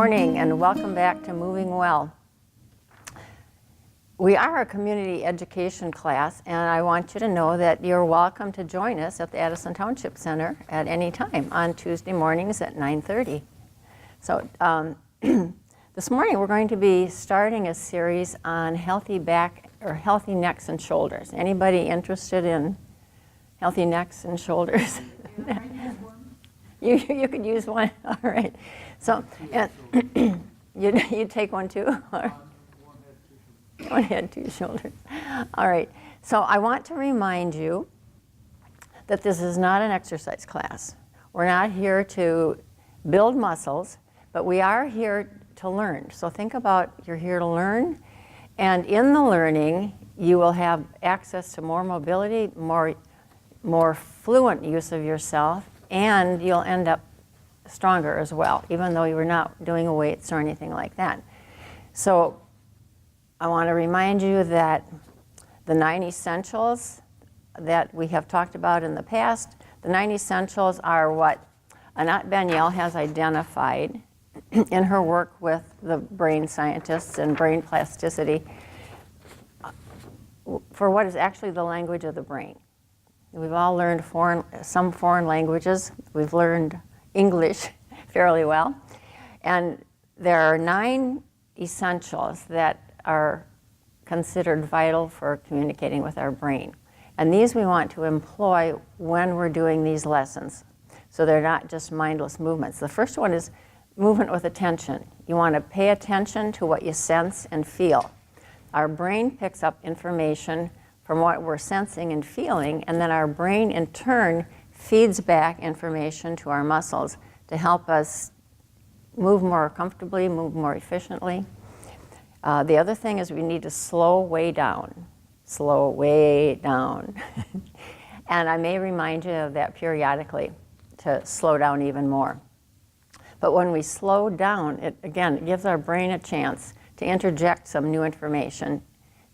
morning and welcome back to Moving Well. We are a community education class, and I want you to know that you're welcome to join us at the Addison Township Center at any time on Tuesday mornings at 9:30. So this morning we're going to be starting a series on healthy back or healthy necks and shoulders. Anybody interested in healthy necks and shoulders? You could use one. All right. So you take one too? One head, two shoulders. All right. So I want to remind you that this is not an exercise class. We're not here to build muscles, but we are here to learn. So think about you're here to learn, and in the learning you will have access to more mobility, more fluent use of yourself, and you'll end up stronger as well, even though you were not doing weights or anything like that. So I want to remind you that the 9 essentials that we have talked about in the past, the 9 essentials are what Anat Banyel has identified in her work with the brain scientists and brain plasticity for what is actually the language of the brain. We've all learned some foreign languages. We've learned English fairly well. And there are 9 essentials that are considered vital for communicating with our brain. And these we want to employ when we're doing these lessons. So they're not just mindless movements. The first one is movement with attention. You want to pay attention to what you sense and feel. Our brain picks up information from what we're sensing and feeling, and then our brain in turn feeds back information to our muscles to help us move more comfortably, move more efficiently. The other thing is we need to slow way down. Slow way down. And I may remind you of that periodically to slow down even more. But when we slow down, it gives our brain a chance to interject some new information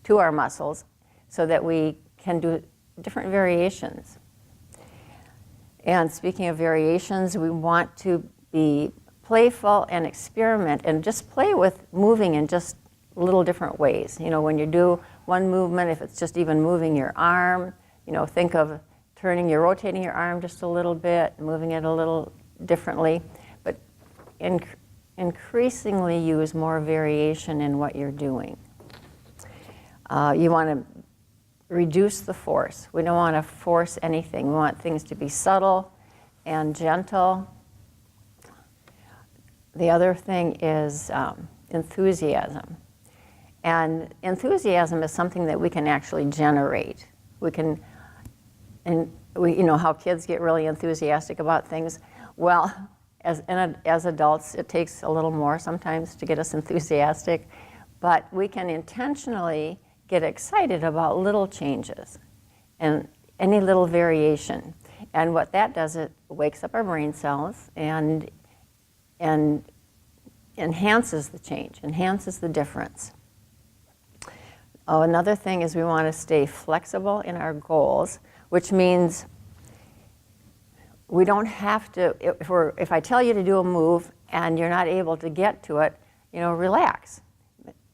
to our muscles so that we can do different variations. And speaking of variations, we want to be playful and experiment and just play with moving in just little different ways. You know, when you do one movement, if it's just even moving your arm, you know, think of rotating your arm just a little bit, moving it a little differently, but increasingly use more variation in what you're doing. You want to reduce the force. We don't want to force anything. We want things to be subtle and gentle. The other thing is enthusiasm. And enthusiasm is something that we can actually generate. You know how kids get really enthusiastic about things? Well, as adults, it takes a little more sometimes to get us enthusiastic, but we can intentionally get excited about little changes and any little variation. And what that does, it wakes up our brain cells and enhances the change, enhances the difference. Oh, another thing is we want to stay flexible in our goals, which means we don't have to, if I tell you to do a move and you're not able to get to it, you know, relax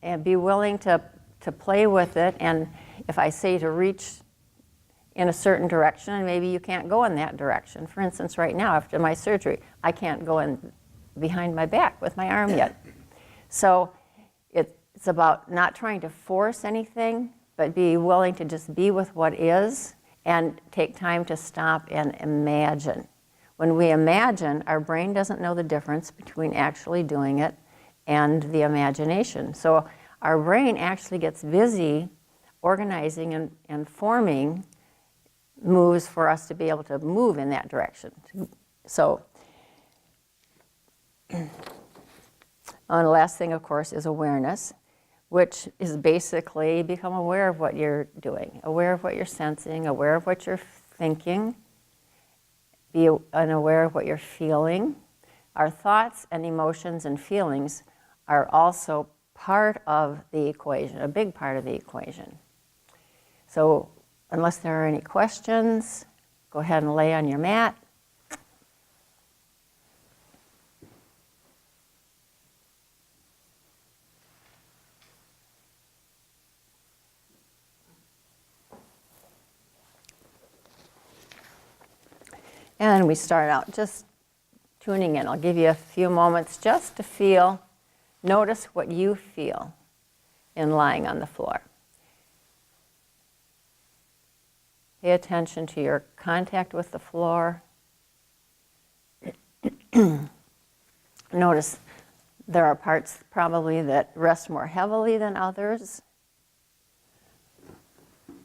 and be willing to play with it. And if I say to reach in a certain direction, and maybe you can't go in that direction. For instance, right now after my surgery, I can't go in behind my back with my arm yet. So it's about not trying to force anything, but be willing to just be with what is and take time to stop and imagine. When we imagine, our brain doesn't know the difference between actually doing it and the imagination. So our brain actually gets busy organizing and forming moves for us to be able to move in that direction. So, and the last thing, of course, is awareness, which is basically become aware of what you're doing, aware of what you're sensing, aware of what you're thinking, be aware of what you're feeling. Our thoughts and emotions and feelings are also part of the equation, a big part of the equation. So unless there are any questions, go ahead and lay on your mat. And we start out just tuning in. I'll give you a few moments just to feel, notice what you feel in lying on the floor. Pay attention to your contact with the floor. Notice there are parts probably that rest more heavily than others.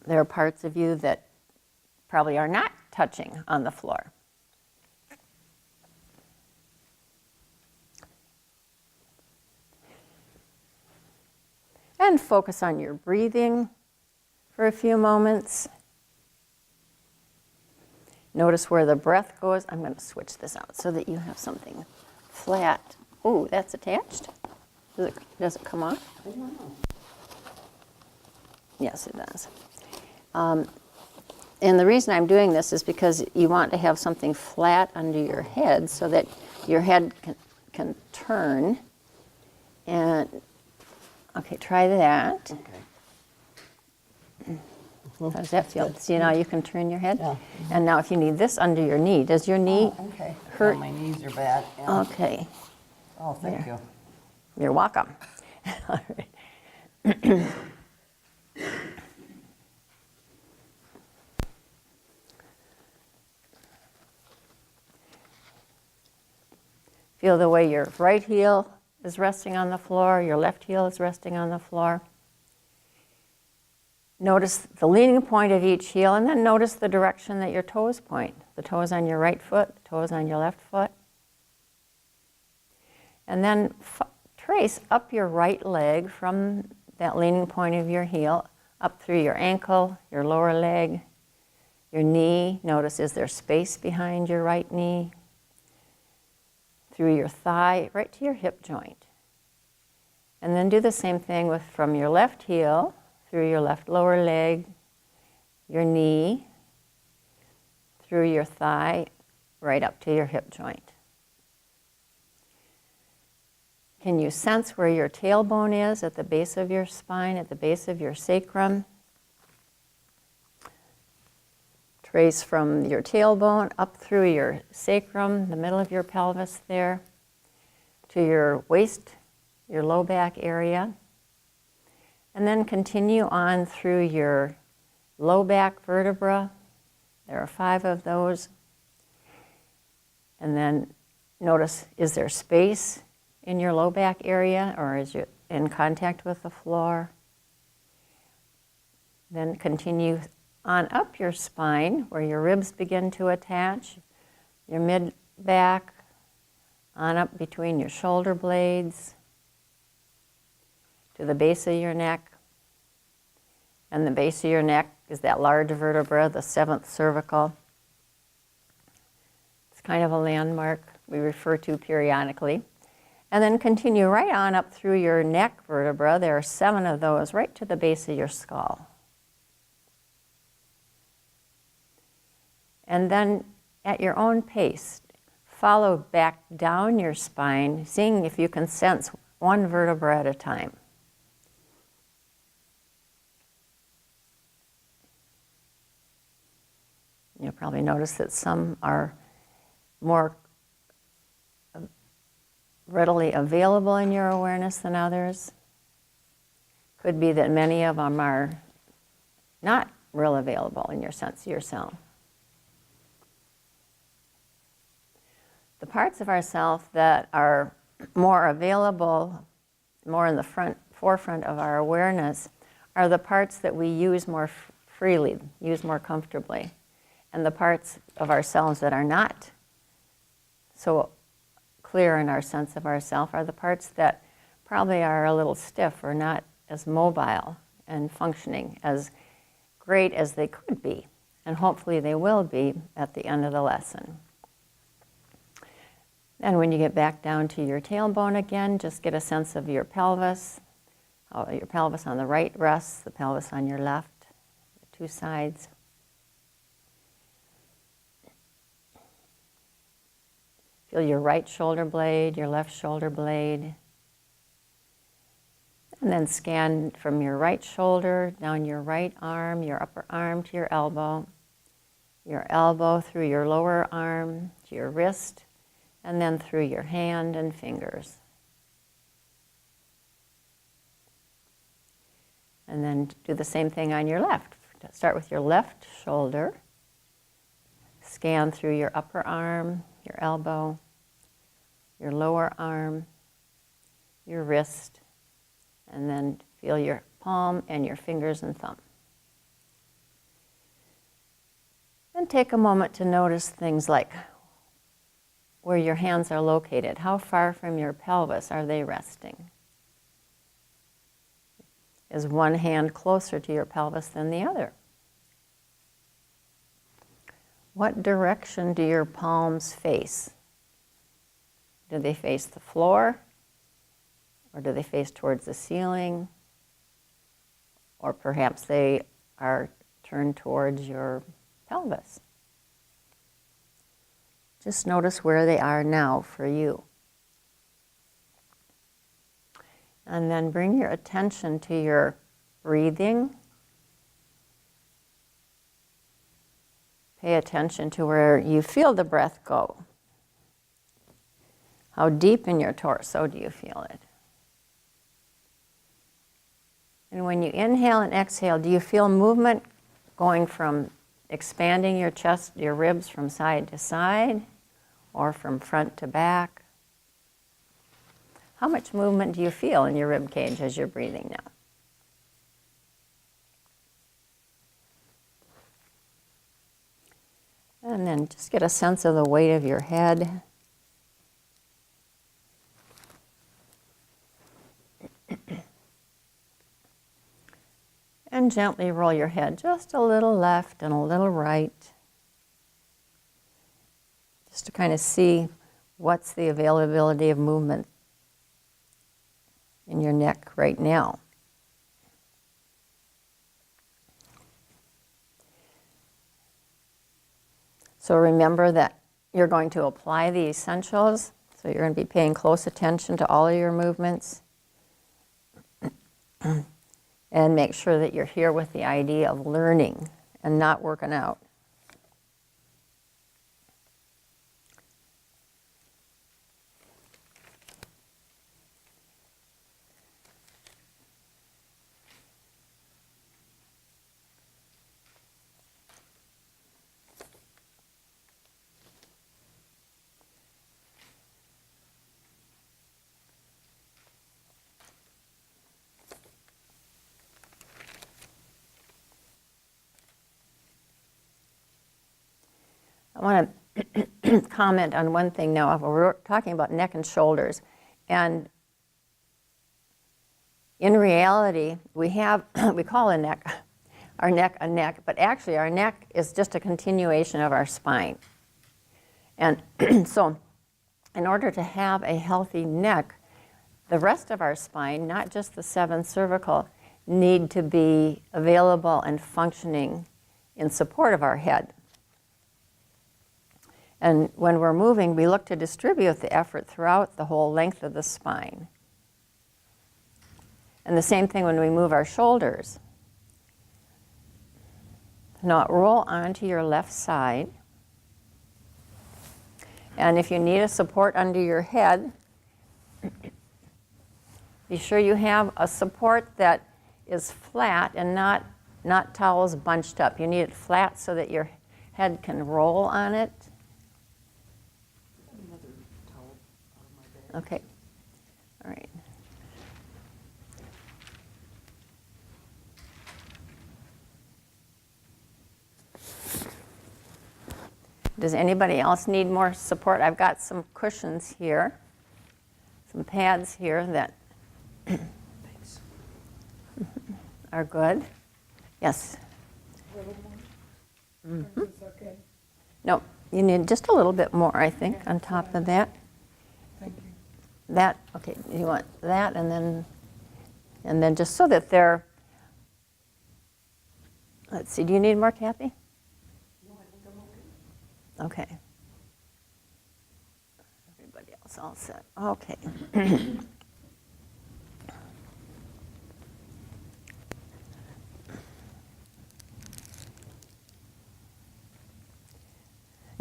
There are parts of you that probably are not touching on the floor. And focus on your breathing for a few moments. Notice where the breath goes. I'm going to switch this out so that you have something flat. Ooh, that's attached. Does it come off? I don't know. Yes, it does. And the reason I'm doing this is because you want to have something flat under your head so that your head can turn. And okay, try that. Okay. How does that feel? Good. See, now you can turn your head. Yeah. And now if you need this under your knee, does your knee Okay. hurt? Yeah, my knees are bad. Yeah. Okay, Oh, thank you. you're welcome. All right. Feel the way your right heel is resting on the floor, your left heel is resting on the floor. Notice the leaning point of each heel, and then notice the direction that your toes point. The toes on your right foot, the toes on your left foot. And then trace up your right leg from that leaning point of your heel, up through your ankle, your lower leg, your knee. Notice, is there space behind your right knee? Through your thigh, right to your hip joint. And then do the same thing from your left heel, through your left lower leg, your knee, through your thigh, right up to your hip joint. Can you sense where your tailbone is at the base of your spine, at the base of your sacrum? Trace from your tailbone up through your sacrum, the middle of your pelvis there, to your waist, your low back area. And then continue on through your low back vertebra. There are 5 of those. And then notice, is there space in your low back area, or is it in contact with the floor? Then continue on up your spine where your ribs begin to attach, your mid back, on up between your shoulder blades, to the base of your neck. And the base of your neck is that large vertebra, the 7th cervical. It's kind of a landmark we refer to periodically. And then continue right on up through your neck vertebra. There are 7 of those right to the base of your skull. And then at your own pace, follow back down your spine, seeing if you can sense one vertebra at a time. You'll probably notice that some are more readily available in your awareness than others. Could be that many of them are not real available in your sense of yourself. The parts of ourself that are more available, more in the forefront of our awareness, are the parts that we use more freely, use more comfortably. And the parts of ourselves that are not so clear in our sense of ourself are the parts that probably are a little stiff or not as mobile and functioning as great as they could be. And hopefully they will be at the end of the lesson. And when you get back down to your tailbone again, just get a sense of your pelvis. Your pelvis on the right rests, the pelvis on your left, the 2 sides. Feel your right shoulder blade, your left shoulder blade. And then scan from your right shoulder, down your right arm, your upper arm to your elbow, your elbow through your lower arm to your wrist, and then through your hand and fingers. And then do the same thing on your left. Start with your left shoulder. Scan through your upper arm, your elbow, your lower arm, your wrist, and then feel your palm and your fingers and thumb. And take a moment to notice things like where your hands are located. How far from your pelvis are they resting? Is one hand closer to your pelvis than the other? What direction do your palms face? Do they face the floor? Or do they face towards the ceiling? Or perhaps they are turned towards your pelvis. Just notice where they are now for you. And then bring your attention to your breathing. Pay attention to where you feel the breath go. How deep in your torso do you feel it? And when you inhale and exhale, do you feel movement going from expanding your chest, your ribs from side to side, or from front to back? How much movement do you feel in your rib cage as you're breathing now? And then just get a sense of the weight of your head. And gently roll your head just a little left and a little right. Just to kind of see what's the availability of movement in your neck right now. So remember that you're going to apply the essentials. So you're going to be paying close attention to all of your movements. And make sure that you're here with the idea of learning and not working out. I want to comment on one thing now. We're talking about neck and shoulders. And in reality, we call our neck a neck, but actually our neck is just a continuation of our spine. And so in order to have a healthy neck, the rest of our spine, not just the 7 cervical, need to be available and functioning in support of our head. And when we're moving, we look to distribute the effort throughout the whole length of the spine. And the same thing when we move our shoulders. Now roll onto your left side. And if you need a support under your head, be sure you have a support that is flat and not towels bunched up. You need it flat so that your head can roll on it. Okay, all right. Does anybody else need more support? I've got some cushions here, some pads here that are good. Yes? Mm-hmm. Okay. No, you need just a little bit more, I think, on top of that. Thank you. That, okay, you want that and then just so that they're, let's see, do you need more, Kathy? No, I think I'm okay. Okay. Everybody else all set. Okay.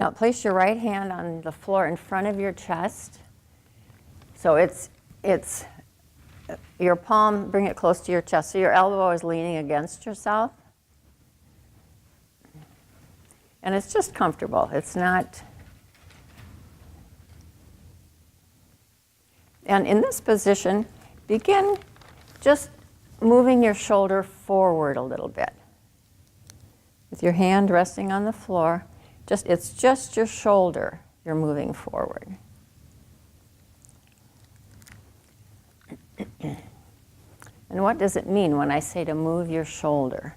Now place your right hand on the floor in front of your chest. So it's your palm, bring it close to your chest. So your elbow is leaning against yourself. And it's just comfortable. It's not. And in this position, begin just moving your shoulder forward a little bit. With your hand resting on the floor, it's just your shoulder you're moving forward. And what does it mean when I say to move your shoulder?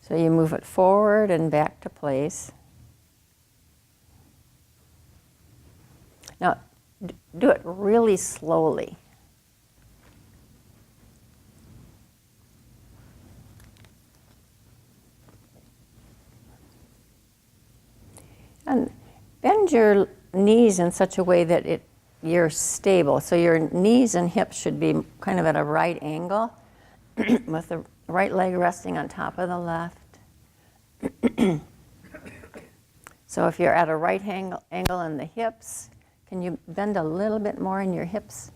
So you move it forward and back to place. Now, do it really slowly. And bend your knees in such a way that you're stable. So your knees and hips should be kind of at a right angle with the right leg resting on top of the left. So if you're at a right angle in the hips, can you bend a little bit more in your hips?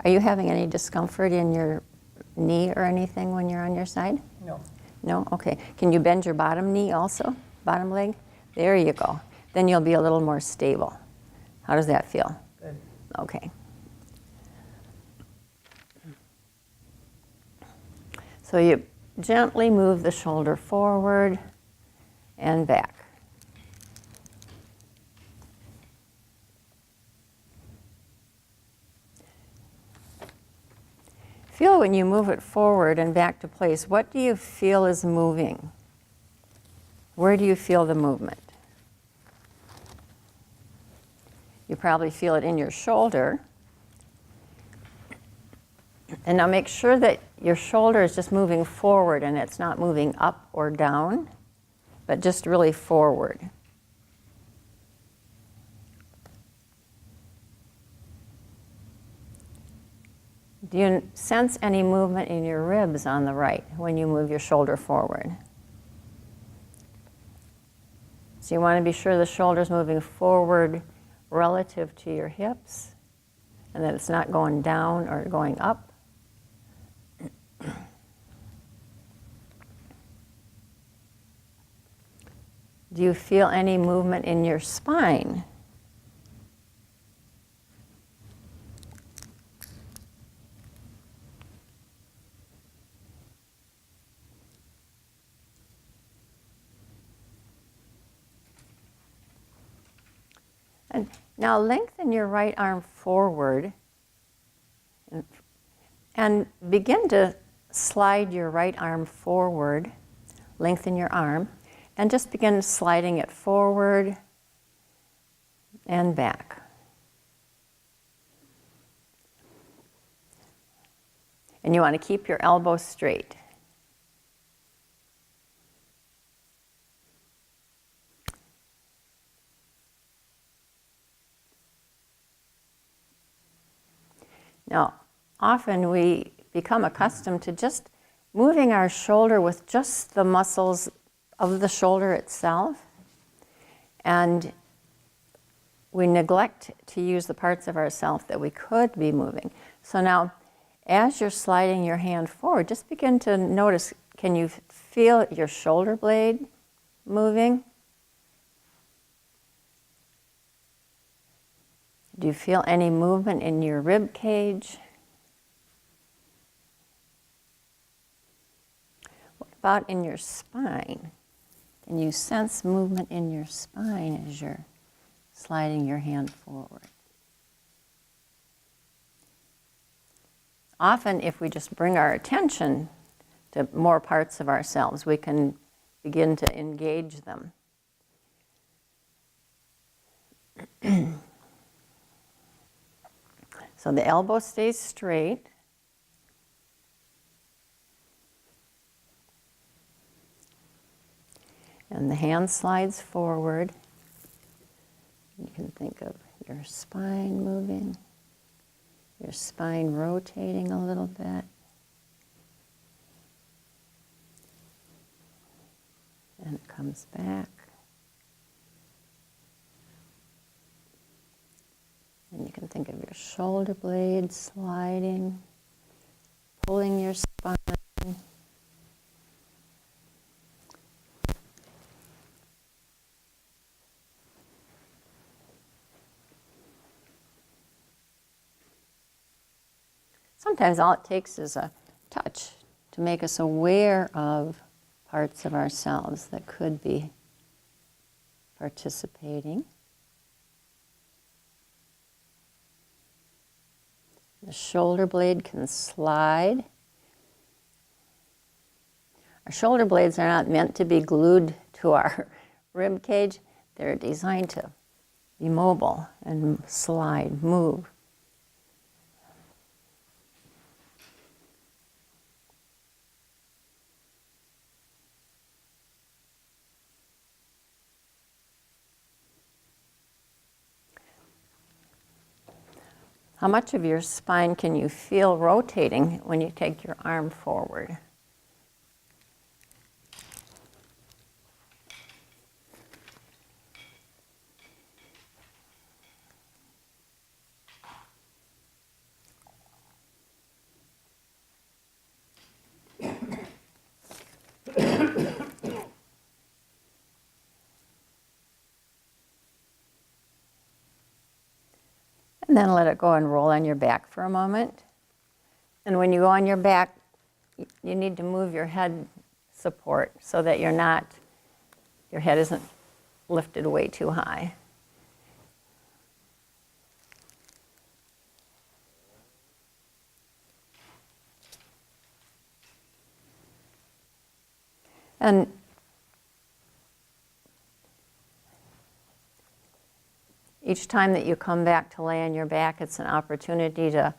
Are you having any discomfort in your knee or anything when you're on your side? No. No? Okay. Can you bend your bottom knee also? Bottom leg? There you go. Then you'll be a little more stable. How does that feel? Good. Okay. So you gently move the shoulder forward and back. Feel when you move it forward and back to place, what do you feel is moving? Where do you feel the movement? You probably feel it in your shoulder. And now make sure that your shoulder is just moving forward and it's not moving up or down, but just really forward. Do you sense any movement in your ribs on the right when you move your shoulder forward? So you want to be sure the shoulder's moving forward relative to your hips and that it's not going down or going up. Do you feel any movement in your spine? And now lengthen your right arm forward and begin to slide your right arm forward. Lengthen your arm and just begin sliding it forward and back. And you want to keep your elbows straight. Now, often we become accustomed to just moving our shoulder with just the muscles of the shoulder itself, and we neglect to use the parts of ourselves that we could be moving. So now, as you're sliding your hand forward, just begin to notice, can you feel your shoulder blade moving? Do you feel any movement in your rib cage? What about in your spine? Can you sense movement in your spine as you're sliding your hand forward? Often, if we just bring our attention to more parts of ourselves, we can begin to engage them. So the elbow stays straight. And the hand slides forward. You can think of your spine moving, your spine rotating a little bit. And it comes back. And you can think of your shoulder blades sliding, pulling your spine. Sometimes all it takes is a touch to make us aware of parts of ourselves that could be participating. The shoulder blade can slide. Our shoulder blades are not meant to be glued to our rib cage. They're designed to be mobile and slide, move. How much of your spine can you feel rotating when you take your arm forward? And then let it go and roll on your back for a moment. And when you go on your back, you need to move your head support so that your head isn't lifted way too high. And each time that you come back to lay on your back, it's an opportunity to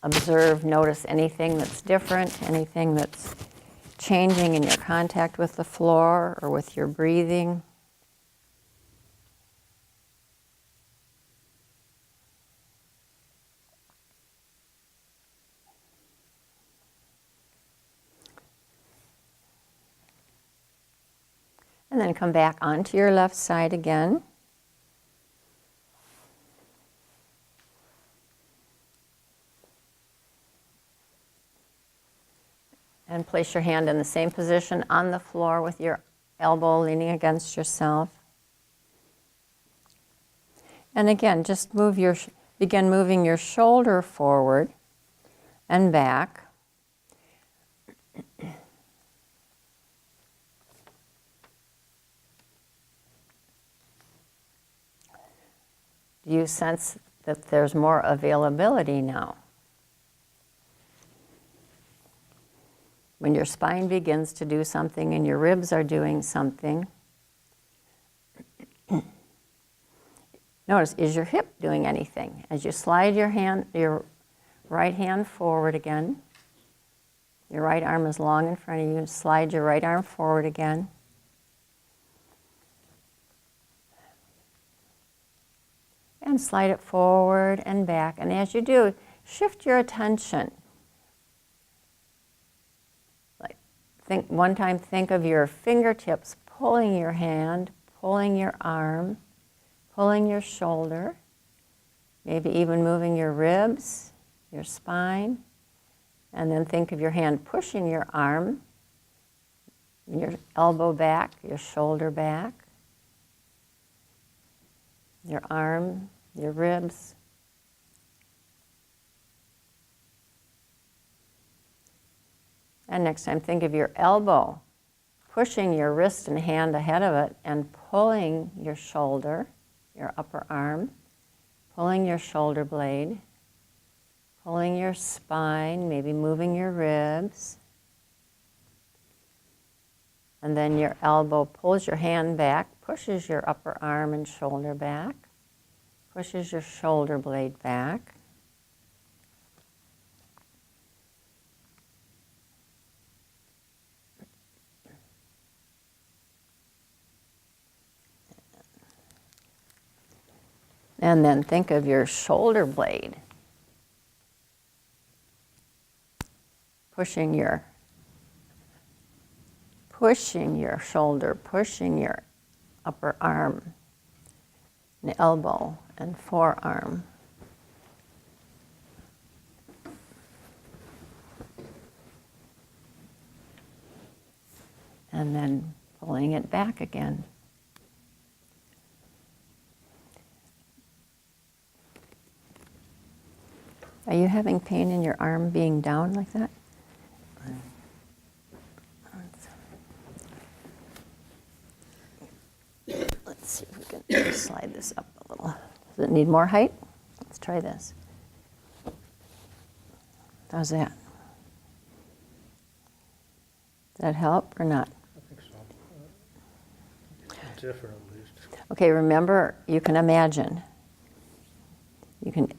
observe, notice anything that's different, anything that's changing in your contact with the floor or with your breathing. And then come back onto your left side again. And place your hand in the same position on the floor with your elbow leaning against yourself. And again, just begin moving your shoulder forward and back. Do you sense that there's more availability now? When your spine begins to do something and your ribs are doing something, notice, is your hip doing anything? As you slide your right hand forward again, your right arm is long in front of you, slide your right arm forward again. And slide it forward and back. And as you do, shift your attention. Think of your fingertips pulling your hand, pulling your arm, pulling your shoulder, maybe even moving your ribs, your spine. And then think of your hand pushing your arm, your elbow back, your shoulder back, your arm, your ribs. And next time, think of your elbow pushing your wrist and hand ahead of it and pulling your shoulder, your upper arm, pulling your shoulder blade, pulling your spine, maybe moving your ribs. And then your elbow pulls your hand back, pushes your upper arm and shoulder back, pushes your shoulder blade back. And then think of your shoulder blade. Pushing your shoulder, pushing your upper arm, and elbow, and forearm. And then pulling it back again. Are you having pain in your arm being down like that? Let's see if we can slide this up a little. Does it need more height? Let's try this. How's that? Does that help or not? I think so. It's different at least. Okay, remember, you can imagine. You can.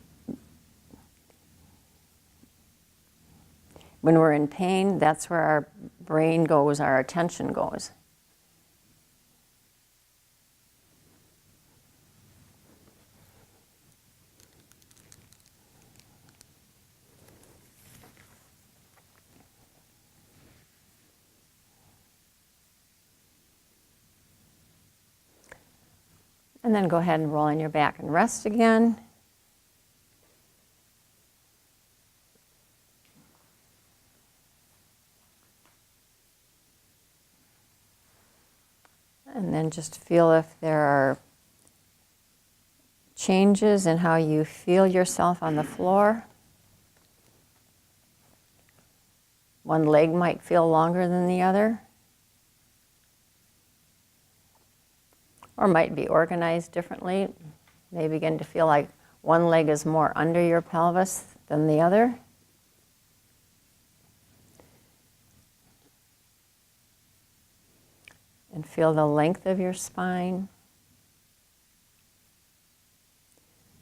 When we're in pain, that's where our brain goes, our attention goes. And then go ahead and roll on your back and rest again. And then just feel if there are changes in how you feel yourself on the floor. One leg might feel longer than the other, or might be organized differently. May begin to feel like one leg is more under your pelvis than the other. And feel the length of your spine.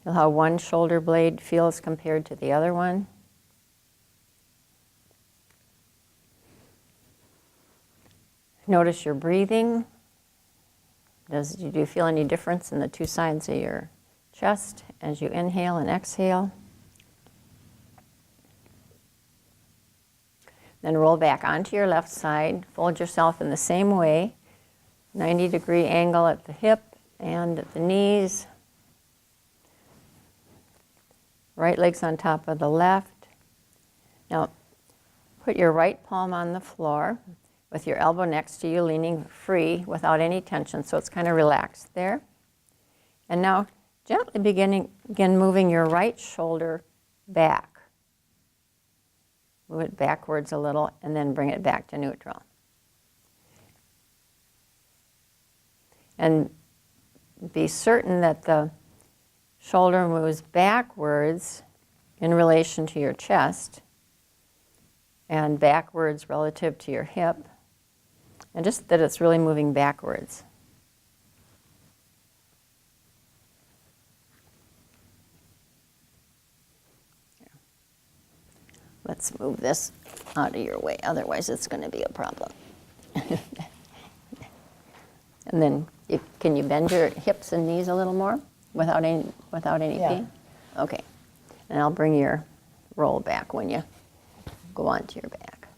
Feel how one shoulder blade feels compared to the other one. Notice your breathing. Do you feel any difference in the two sides of your chest as you inhale and exhale? Then roll back onto your left side. Fold yourself in the same way. 90-degree angle at the hip and at the knees. Right leg's on top of the left. Now, put your right palm on the floor with your elbow next to you, leaning free without any tension, so it's kind of relaxed there. And now, gently begin moving your right shoulder back. Move it backwards a little, and then bring it back to neutral. And be certain that the shoulder moves backwards in relation to your chest and backwards relative to your hip, and just that it's really moving backwards. Let's move this out of your way, otherwise it's going to be a problem. And then, can you bend your hips and knees a little more without any Yeah. pain? Okay. And I'll bring your roll back when you go onto your back.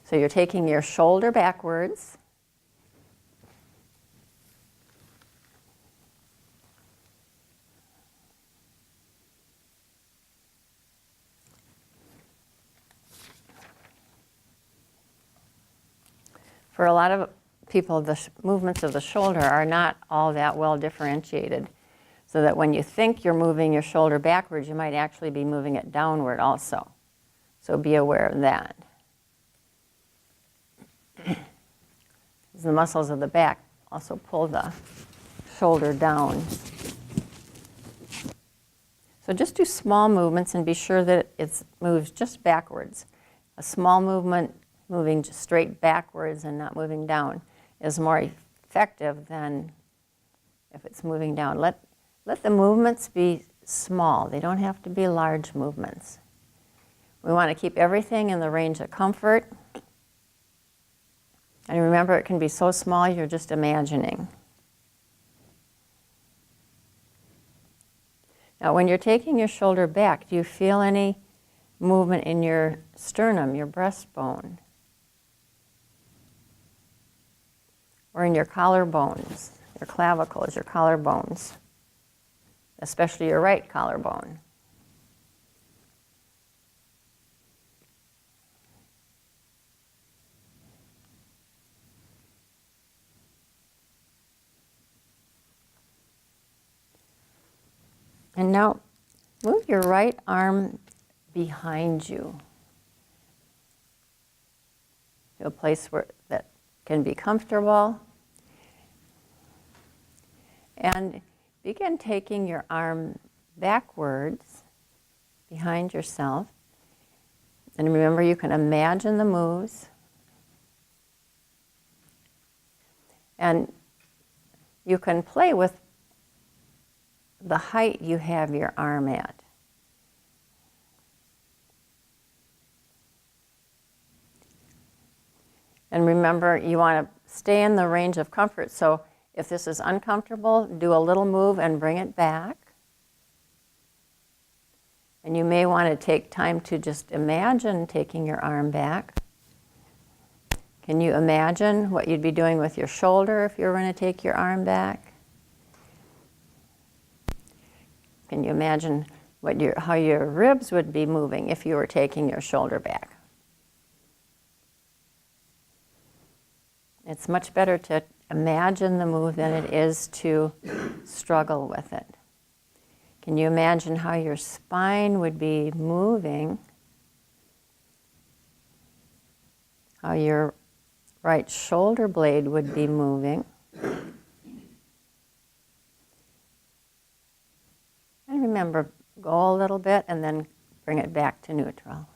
So you're taking your shoulder backwards. For a lot of people, the movements of the shoulder are not all that well differentiated, so that when you think you're moving your shoulder backwards, you might actually be moving it downward also. So be aware of that. The muscles of the back also pull the shoulder down. So just do small movements and be sure that it moves just backwards. A small movement moving just straight backwards and not moving down is more effective than if it's moving down. Let the movements be small. They don't have to be large movements. We want to keep everything in the range of comfort. And remember, it can be so small you're just imagining. Now, when you're taking your shoulder back, do you feel any movement in your sternum, your breastbone? Or in your collarbones, your clavicles, your collarbones, especially your right collarbone? And now, move your right arm behind you to a place where that can be comfortable. And begin taking your arm backwards behind yourself. And remember, you can imagine the moves. And you can play with the height you have your arm at. And remember, you want to stay in the range of comfort. So if this is uncomfortable, do a little move and bring it back. And you may want to take time to just imagine taking your arm back. Can you imagine what you'd be doing with your shoulder if you were going to take your arm back? Can you imagine how your ribs would be moving if you were taking your shoulder back? It's much better to imagine the move than it is to struggle with it. Can you imagine how your spine would be moving? How your right shoulder blade would be moving? And remember, go a little bit and then bring it back to neutral.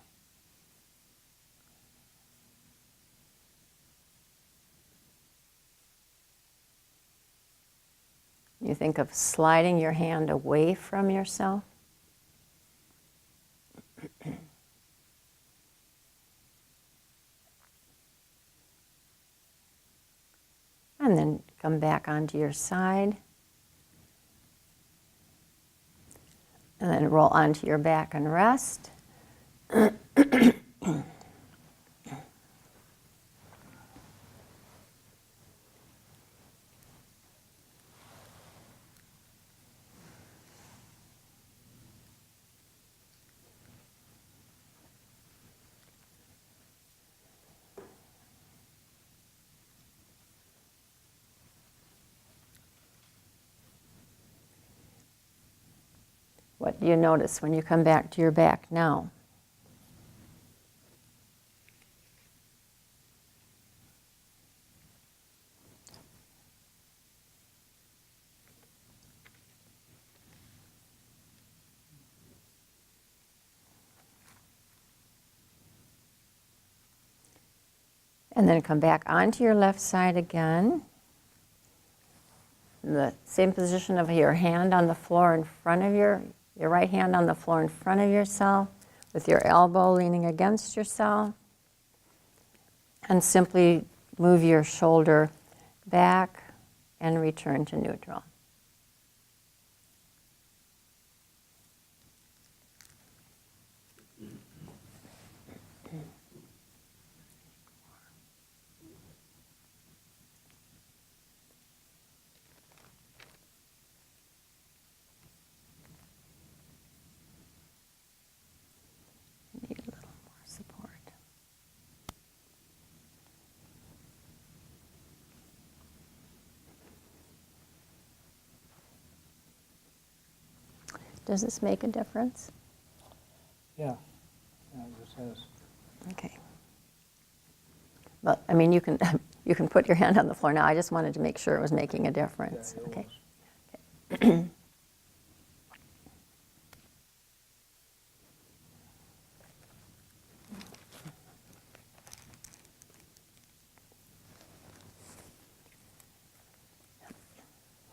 You think of sliding your hand away from yourself. And then come back onto your side. And then roll onto your back and rest. What do you notice when you come back to your back now? And then come back onto your left side again. In the same position of your hand on the floor in front of your right hand on the floor in front of yourself, with your elbow leaning against yourself. And simply move your shoulder back and return to neutral. Need a little more support. Does this make a difference? Yeah, it just has. Okay. But I mean, you can you can put your hand on the floor now. I just wanted to make sure it was making a difference. Yeah, it Okay. was. Okay.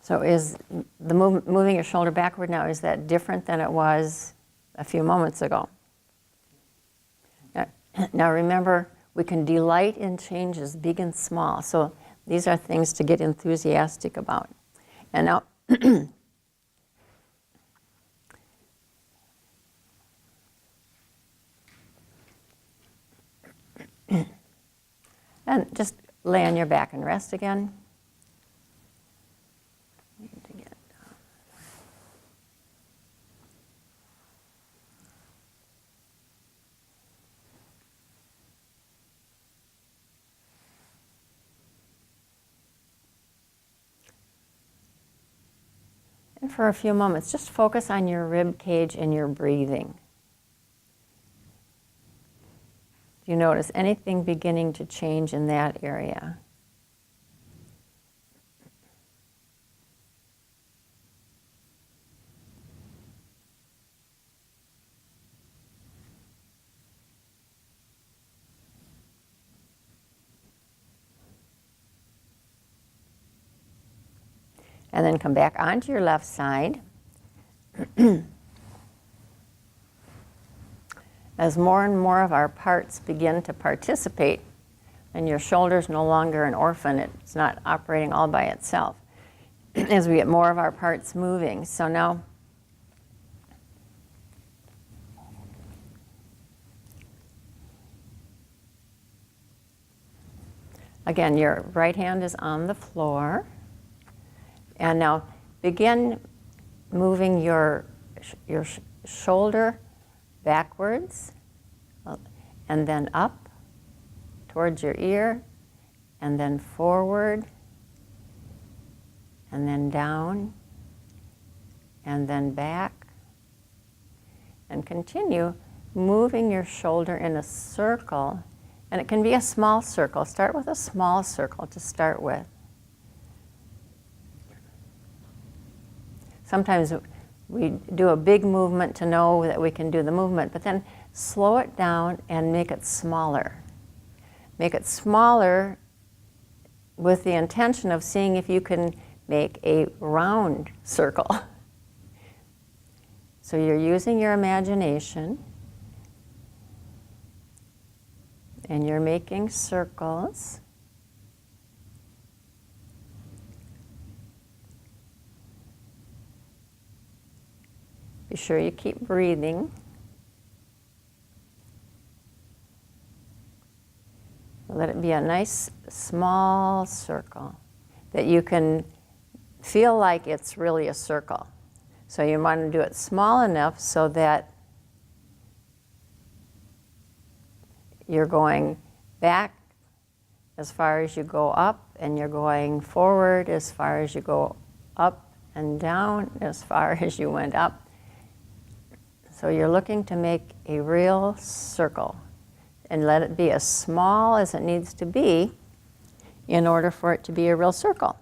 So is the moving your shoulder backward now, is that different than it was a few moments ago? Now remember, we can delight in changes, big and small. So these are things to get enthusiastic about. And now And just lay on your back and rest again. Need to get down. And for a few moments, just focus on your rib cage and your breathing. Do you notice anything beginning to change in that area? And then come back onto your left side. As more and more of our parts begin to participate, and your shoulder's no longer an orphan, it's not operating all by itself, as we get more of our parts moving. So now, again, your right hand is on the floor. And now begin moving your shoulder backwards and then up towards your ear and then forward and then down and then back. And continue moving your shoulder in a circle. And it can be a small circle. Start with a small circle to start with. Sometimes we do a big movement to know that we can do the movement, but then slow it down and make it smaller. Make it smaller with the intention of seeing if you can make a round circle. So you're using your imagination and you're making circles. Be sure you keep breathing. Let it be a nice small circle that you can feel like it's really a circle. So you want to do it small enough so that you're going back as far as you go up, and you're going forward as far as you go up, and down as far as you went up. So you're looking to make a real circle and let it be as small as it needs to be in order for it to be a real circle.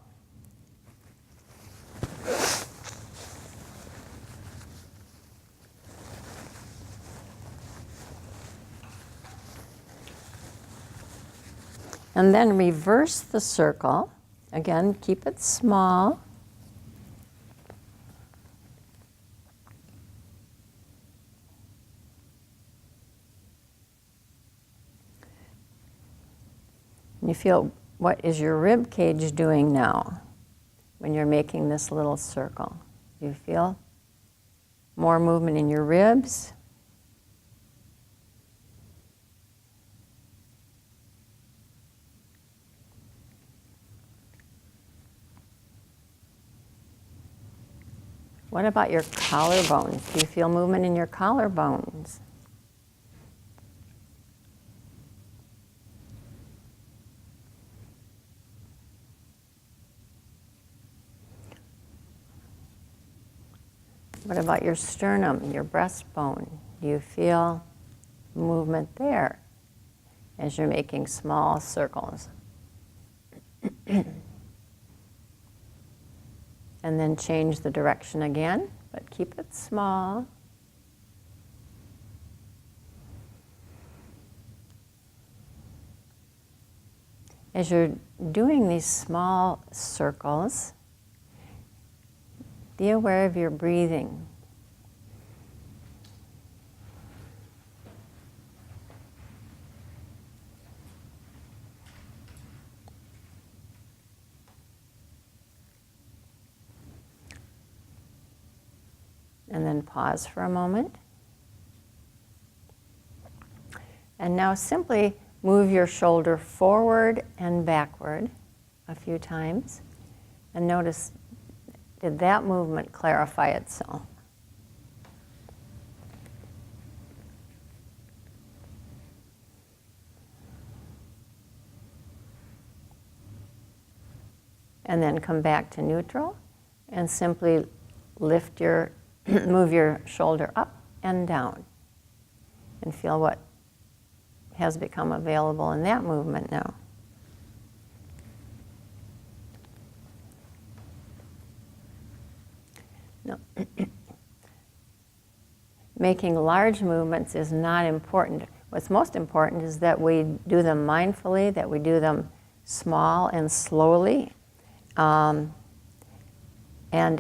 And then reverse the circle. Again, keep it small. You feel, what is your rib cage doing now when you're making this little circle? You feel more movement in your ribs? What about your collarbones? Do you feel movement in your collarbones? What about your sternum, your breastbone? Do you feel movement there as you're making small circles? And then change the direction again, but keep it small. As you're doing these small circles, be aware of your breathing. And then pause for a moment. And now simply move your shoulder forward and backward a few times. And notice, did that movement clarify itself? And then come back to neutral and simply lift your, move your shoulder up and down and feel what has become available in that movement now. No. Making large movements is not important. What's most important is that we do them mindfully, that we do them small and slowly, and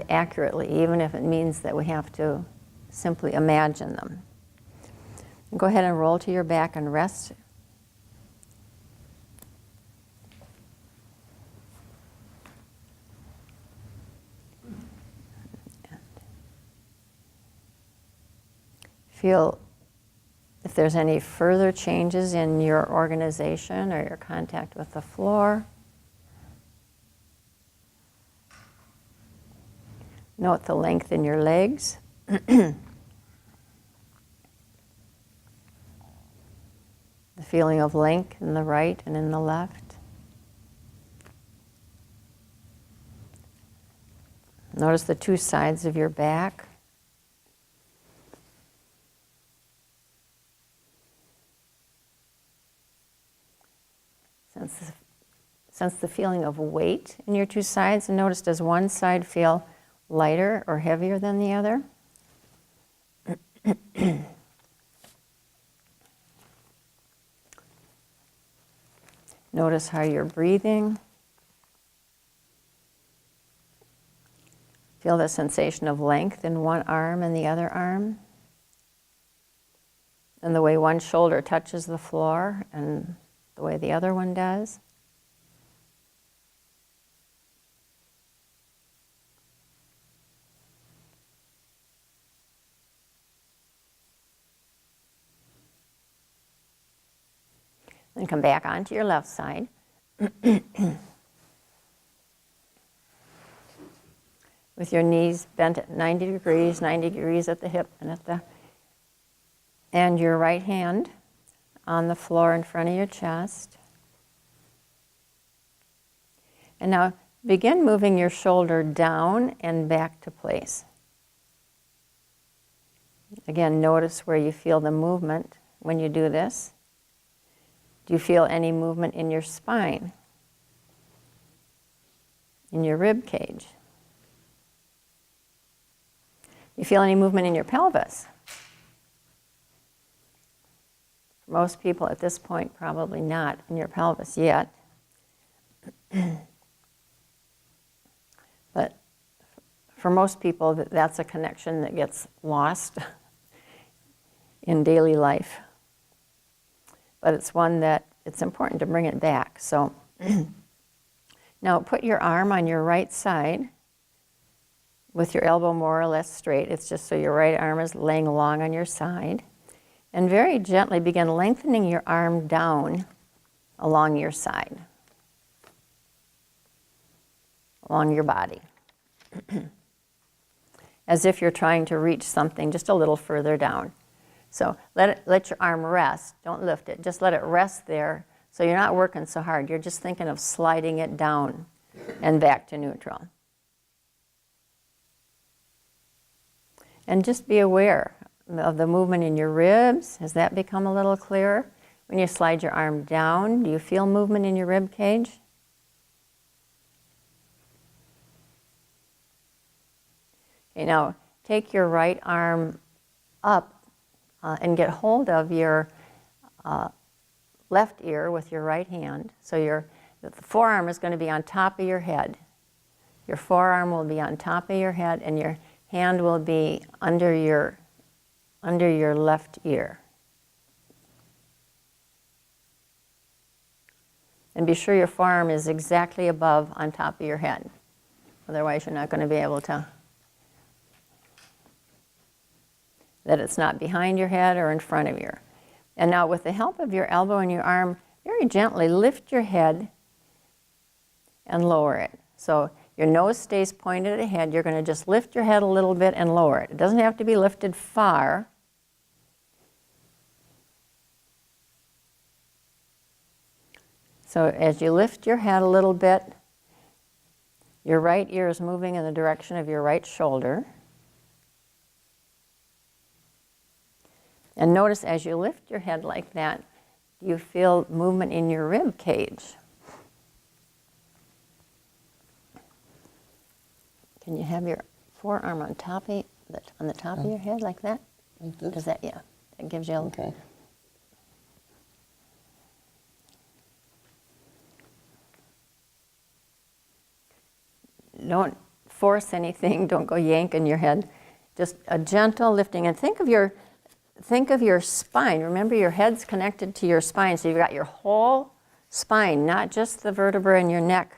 accurately, even if it means that we have to simply imagine them. Go ahead and roll to your back and rest. Feel if there's any further changes in your organization or your contact with the floor. Note the length in your legs. The feeling of length in the right and in the left. Notice the two sides of your back. Sense the feeling of weight in your two sides, and notice, does one side feel lighter or heavier than the other? Notice how you're breathing. Feel the sensation of length in one arm and the other arm. And the way one shoulder touches the floor and the way the other one does. Then come back onto your left side. With your knees bent at 90 degrees at the hip and your right hand on the floor in front of your chest. And now begin moving your shoulder down and back to place. Again, notice where you feel the movement when you do this. Do you feel any movement in your spine? In your rib cage? You feel any movement in your pelvis? For most people at this point, probably not in your pelvis yet. But for most people, that's a connection that gets lost in daily life. But it's one that it's important to bring it back. So now put your arm on your right side with your elbow more or less straight. It's just so your right arm is laying long on your side. And very gently begin lengthening your arm down along your side, along your body, as if you're trying to reach something just a little further down. So let your arm rest. Don't lift it. Just let it rest there. So you're not working so hard. You're just thinking of sliding it down and back to neutral. And just be aware of the movement in your ribs. Has that become a little clearer? When you slide your arm down, do you feel movement in your rib cage? Okay, now take your right arm up and get hold of your left ear with your right hand. So the forearm is going to be on top of your head. Your forearm will be on top of your head, and your hand will be under your left ear. And be sure your forearm is exactly above on top of your head. Otherwise, you're not going to be able to, that it's not behind your head or in front of you. And now with the help of your elbow and your arm, very gently lift your head and lower it. So your nose stays pointed ahead. You're going to just lift your head a little bit and lower it. It doesn't have to be lifted far. So as you lift your head a little bit, your right ear is moving in the direction of your right shoulder. And notice as you lift your head like that, you feel movement in your rib cage. Can you have your forearm on top of the top of your head like that? Like this? Does that, yeah, that gives you a Okay. Don't force anything. Don't go yanking your head. Just a gentle lifting. And think of your spine. Remember, your head's connected to your spine, so you've got your whole spine, not just the vertebra in your neck.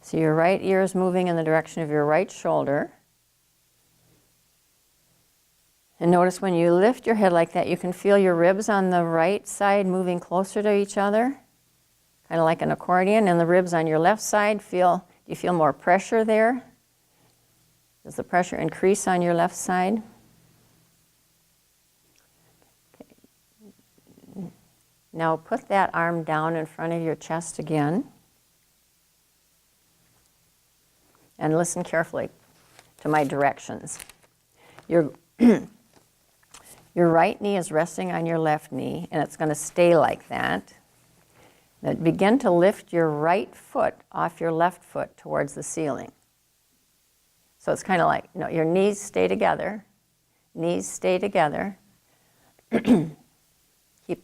So your right ear is moving in the direction of your right shoulder. And notice when you lift your head like that, you can feel your ribs on the right side moving closer to each other, kind of like an accordion, and the ribs on your left side do you feel more pressure there? Does the pressure increase on your left side? Okay. Now put that arm down in front of your chest again. And listen carefully to my directions. Your right knee is resting on your left knee, and it's going to stay like that. Now begin to lift your right foot off your left foot towards the ceiling. So it's kind of like, your knees stay together. Knees stay together. Keep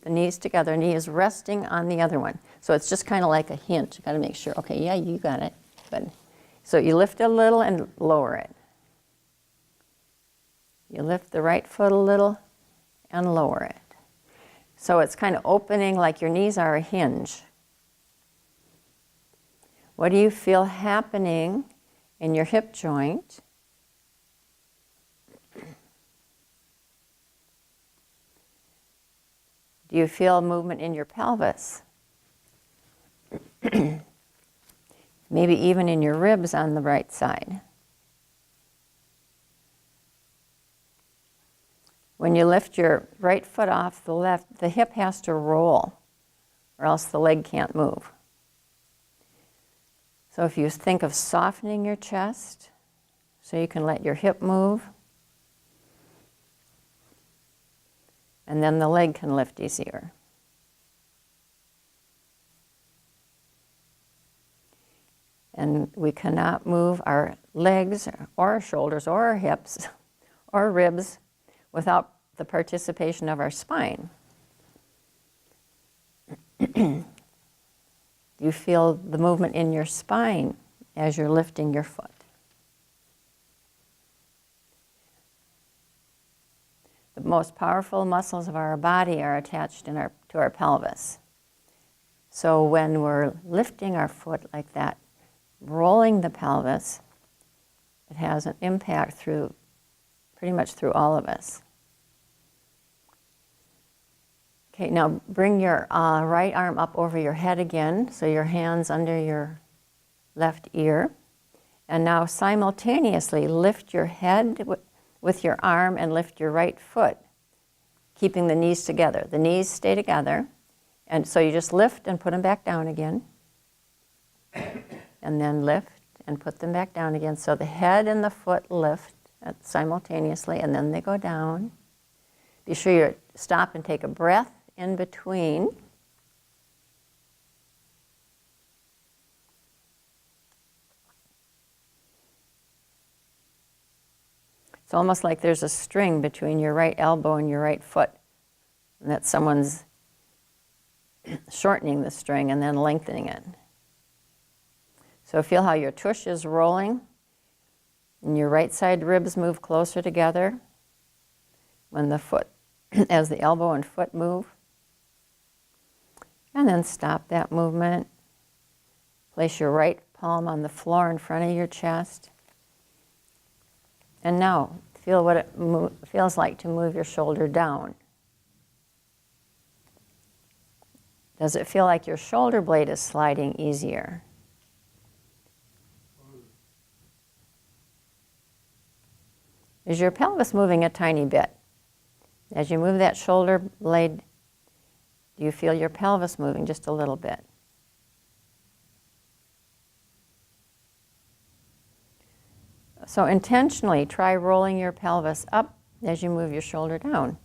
the knees together. Knee is resting on the other one. So it's just kind of like a hint. You got to make sure. Okay, yeah, you got it. Good. So you lift a little and lower it. You lift the right foot a little and lower it. So it's kind of opening like your knees are a hinge. What do you feel happening in your hip joint? Do you feel movement in your pelvis? Maybe even in your ribs on the right side. When you lift your right foot off the left, the hip has to roll, or else the leg can't move. So if you think of softening your chest, so you can let your hip move, and then the leg can lift easier. And we cannot move our legs or our shoulders or our hips or ribs without the participation of our spine. Do you feel the movement in your spine as you're lifting your foot? The most powerful muscles of our body are attached to our pelvis. So when we're lifting our foot like that, rolling the pelvis, it has an impact pretty much through all of us. Okay, now bring your right arm up over your head again, so your hand's under your left ear. And now simultaneously lift your head with your arm and lift your right foot, keeping the knees together. The knees stay together, and so you just lift and put them back down again. And then lift and put them back down again. So the head and the foot lift simultaneously, and then they go down. Be sure you stop and take a breath in between. It's almost like there's a string between your right elbow and your right foot, and that someone's shortening the string and then lengthening it. So feel how your tush is rolling, and your right side ribs move closer together when the foot, as the elbow and foot move. And then stop that movement. Place your right palm on the floor in front of your chest. And now feel what it feels like to move your shoulder down. Does it feel like your shoulder blade is sliding easier? Is your pelvis moving a tiny bit? As you move that shoulder blade, do you feel your pelvis moving just a little bit? So intentionally try rolling your pelvis up as you move your shoulder down.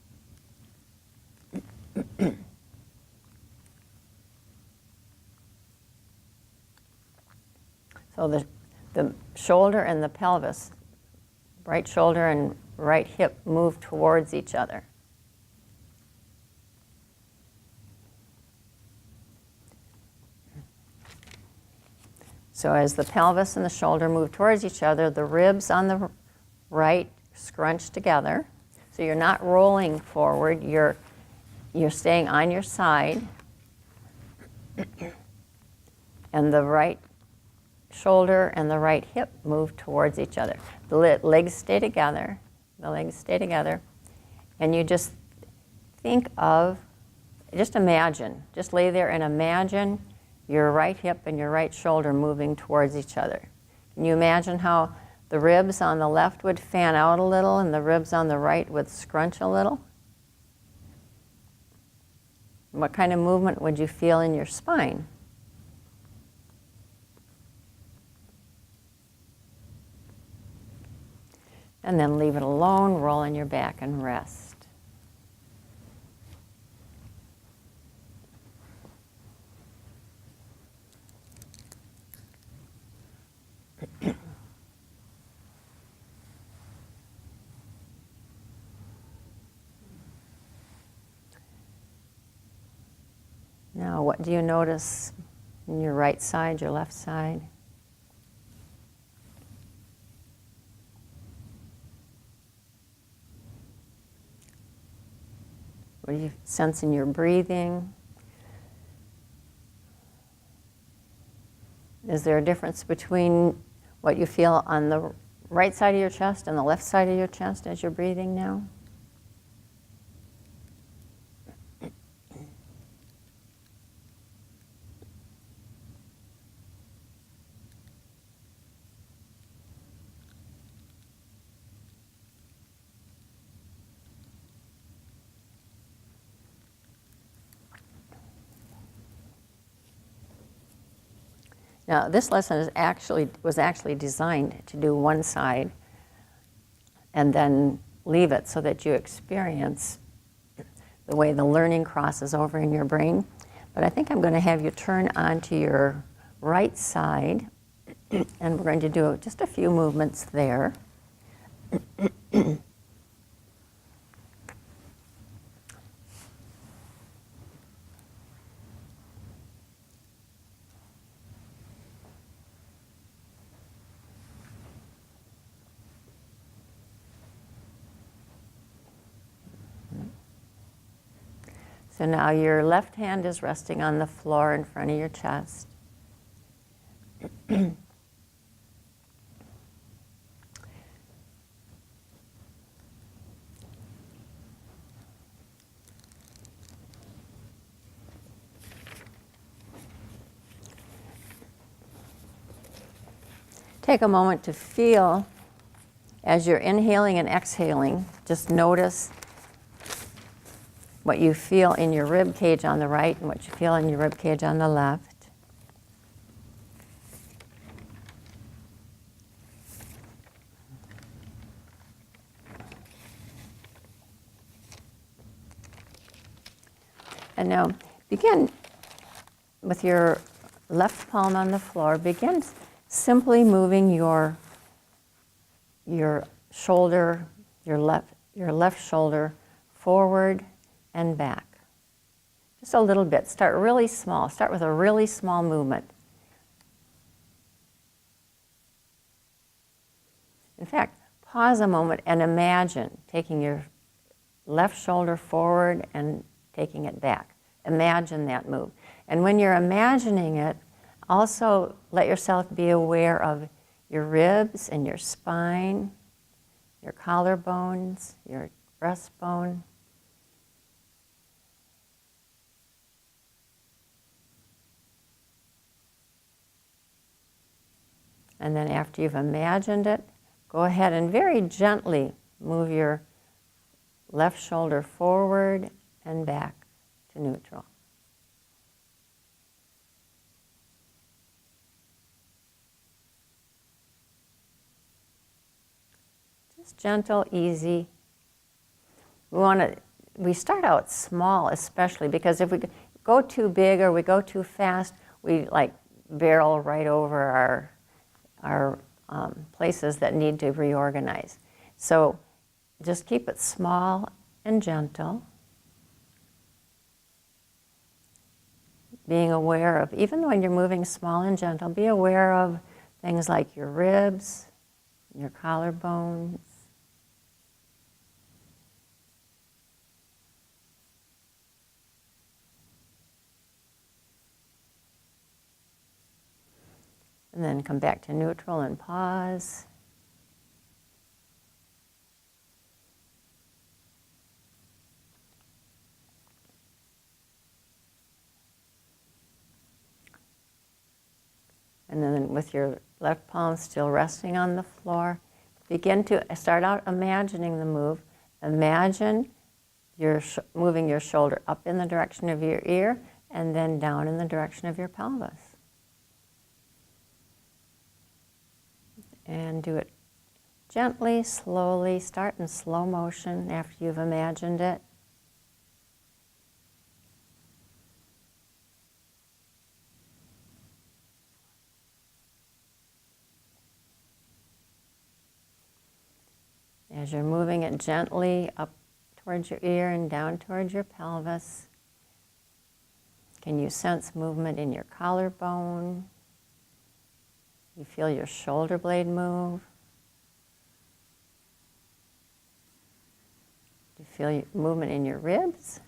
So the shoulder and the pelvis, right shoulder and right hip, move towards each other. So as the pelvis and the shoulder move towards each other, the ribs on the right scrunch together. So you're not rolling forward, you're staying on your side. And the right shoulder and the right hip move towards each other. The legs stay together, and you just think of, just imagine, just lay there and imagine your right hip and your right shoulder moving towards each other. Can you imagine how the ribs on the left would fan out a little and the ribs on the right would scrunch a little? What kind of movement would you feel in your spine? And then leave it alone, roll on your back and rest. Now, what do you notice in your right side, your left side? What do you sense in your breathing? Is there a difference between what you feel on the right side of your chest and the left side of your chest as you're breathing now? Now, this lesson was actually designed to do one side and then leave it so that you experience the way the learning crosses over in your brain. But I think I'm going to have you turn onto your right side, and we're going to do just a few movements there. So now your left hand is resting on the floor in front of your chest. Take a moment to feel as you're inhaling and exhaling. Just notice what you feel in your rib cage on the right and what you feel in your rib cage on the left. And now begin with your left palm on the floor. Begin simply moving your shoulder, your left shoulder forward and back. Just a little bit. Start really small. Start with a really small movement. In fact, pause a moment and imagine taking your left shoulder forward and taking it back. Imagine that move. And when you're imagining it, also let yourself be aware of your ribs and your spine your collarbones, your breastbone. And then after you've imagined it, go ahead and very gently move your left shoulder forward and back to neutral. Just gentle, easy. We start out small, especially because if we go too big or we go too fast, we like barrel right over our places that need to reorganize. So just keep it small and gentle. Being aware of, even when you're moving small and gentle, be aware of things like your ribs, your collarbones. And then come back to neutral and pause. And then with your left palm still resting on the floor, begin to start out imagining the move. Imagine you're moving your shoulder up in the direction of your ear and then down in the direction of your pelvis. And do it gently, slowly. Start in slow motion after you've imagined it. As you're moving it gently up towards your ear and down towards your pelvis, can you sense movement in your collarbone? You feel your shoulder blade move? Do you feel movement in your ribs?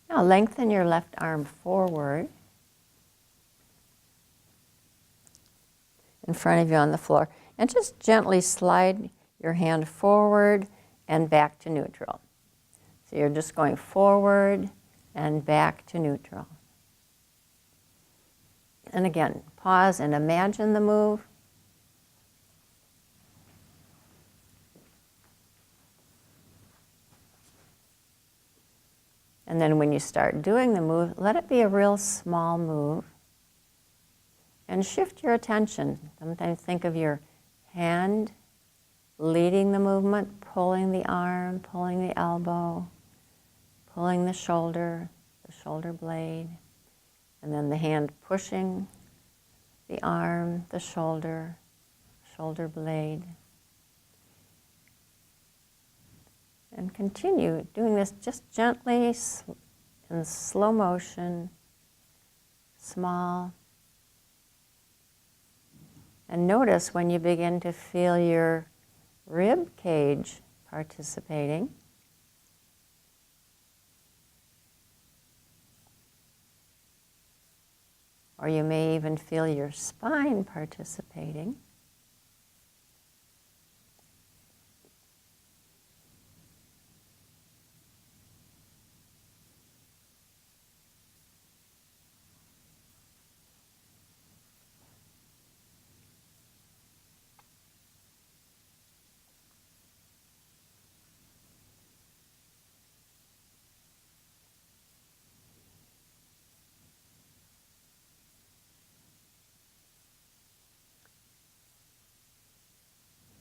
Now lengthen your left arm forward in front of you on the floor and just gently slide your hand forward and back to neutral. So you're just going forward and back to neutral. And again, pause and imagine the move. And then when you start doing the move, let it be a real small move. And shift your attention. Sometimes think of your hand leading the movement, pulling the arm, pulling the elbow, pulling the shoulder blade, and then the hand pushing the arm, the shoulder blade. And continue doing this just gently in slow motion, small. And notice when you begin to feel your rib cage participating. Or you may even feel your spine participating.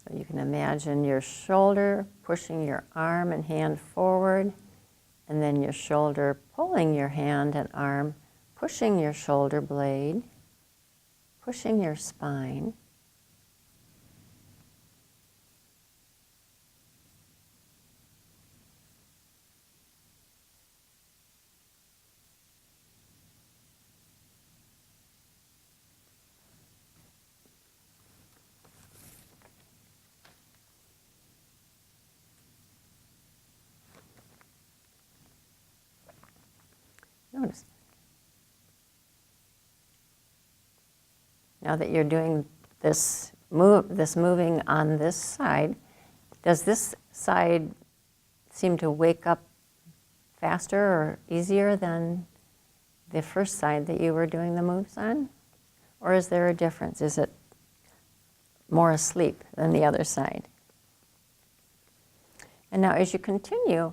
So you can imagine your shoulder pushing your arm and hand forward, and then your shoulder pulling your hand and arm, pushing your shoulder blade, pushing your spine. Notice. Now that you're doing this moving on this side, does this side seem to wake up faster or easier than the first side that you were doing the moves on? Or is there a difference? Is it more asleep than the other side? And now as you continue,